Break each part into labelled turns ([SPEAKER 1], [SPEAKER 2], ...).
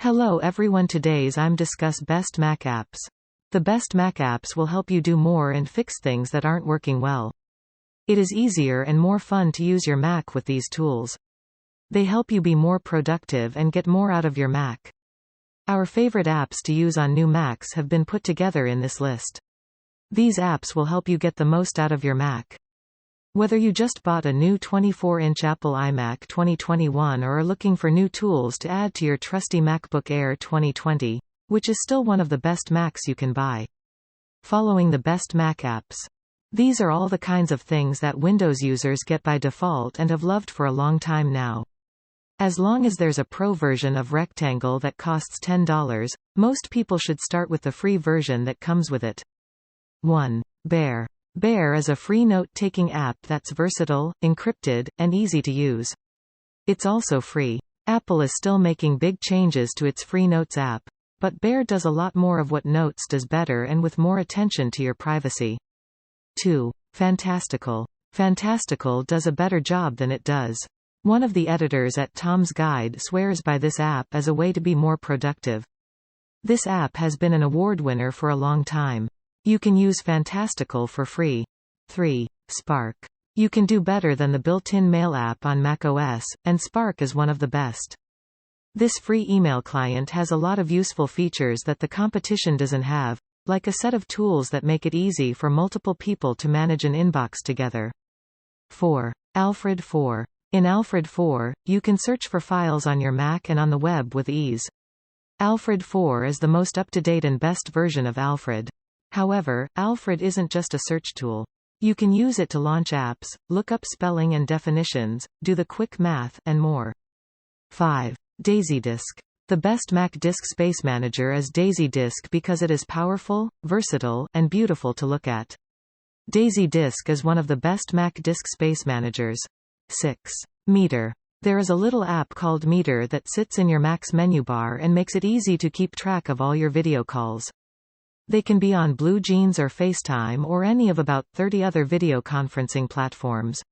[SPEAKER 1] Hello everyone, today's I'm discuss best Mac apps. The best Mac apps will help you do more and fix things that aren't working well. It is easier and more fun to use your Mac with these tools. They help you be more productive and get more out of your Mac. Our favorite apps to use on new Macs have been put together in this list. These apps will help you get the most out of your Mac. Whether you just bought a new 24-inch Apple iMac 2021 or are looking for new tools to add to your trusty MacBook Air 2020, which is still one of the best Macs you can buy. Following the best Mac apps. These are all the kinds of things that Windows users get by default and have loved for a long time now. As long as there's a Pro version of Rectangle that costs $10, most people should start with the free version that comes with it. 1. Bear. Bear is a free note-taking app that's versatile, encrypted, and easy to use. It's also free. Apple is still making big changes to its free Notes app, but Bear does a lot more of what Notes does better and with more attention to your privacy. 2. Fantastical. Fantastical does a better job than it does. One of the editors at Tom's Guide swears by this app as a way to be more productive. This app has been an award winner for a long time. You can use Fantastical for free. 3. Spark. You can do better than the built-in mail app on macOS, and Spark is one of the best. This free email client has a lot of useful features that the competition doesn't have, like a set of tools that make it easy for multiple people to manage an inbox together. 4. Alfred 4. In Alfred 4, you can search for files on your Mac and on the web with ease. Alfred 4 is the most up-to-date and best version of Alfred. However, Alfred isn't just a search tool. You can use it to launch apps, look up spelling and definitions, do the quick math, and more. 5. Daisydisk. The best Mac disk space manager is Daisydisk because it is powerful, versatile, and beautiful to look at. Daisydisk is one of the best Mac disk space managers. 6. Meter. There is a little app called Meter that sits in your Mac's menu bar and makes it easy to keep track of all your video calls. They can be on Blue Jeans or FaceTime or any of about 30 other video conferencing platforms.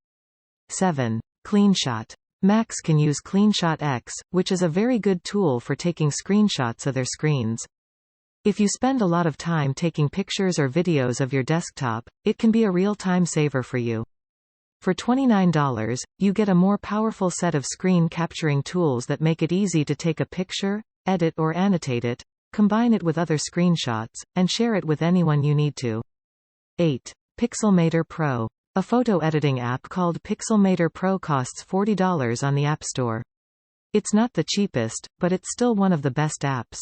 [SPEAKER 1] 7. Cleanshot. Macs can use Cleanshot X, which is a very good tool for taking screenshots of their screens. If you spend a lot of time taking pictures or videos of your desktop, it can be a real time saver for you. For $29, you get a more powerful set of screen capturing tools that make it easy to take a picture, edit or annotate it, combine it with other screenshots, and share it with anyone you need to. 8. Pixelmator Pro. A photo editing app called Pixelmator Pro costs $40 on the App Store. It's not the cheapest, but it's still one of the best apps.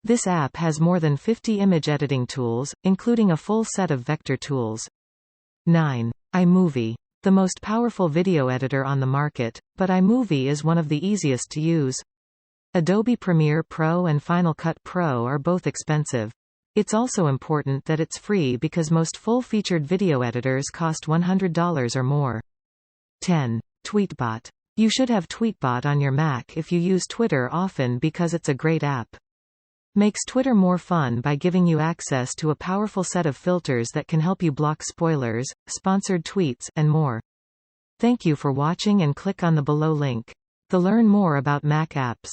[SPEAKER 1] This app has more than 50 image editing tools, including a full set of vector tools. 9. iMovie. The most powerful video editor on the market, but iMovie is one of the easiest to use. Adobe Premiere Pro and Final Cut Pro are both expensive. It's also important that it's free because most full-featured video editors cost $100 or more. 10. Tweetbot. You should have Tweetbot on your Mac if you use Twitter often because it's a great app. Makes Twitter more fun by giving you access to a powerful set of filters that can help you block spoilers, sponsored tweets, and more. Thank you for watching and click on the below link to learn more about Mac apps.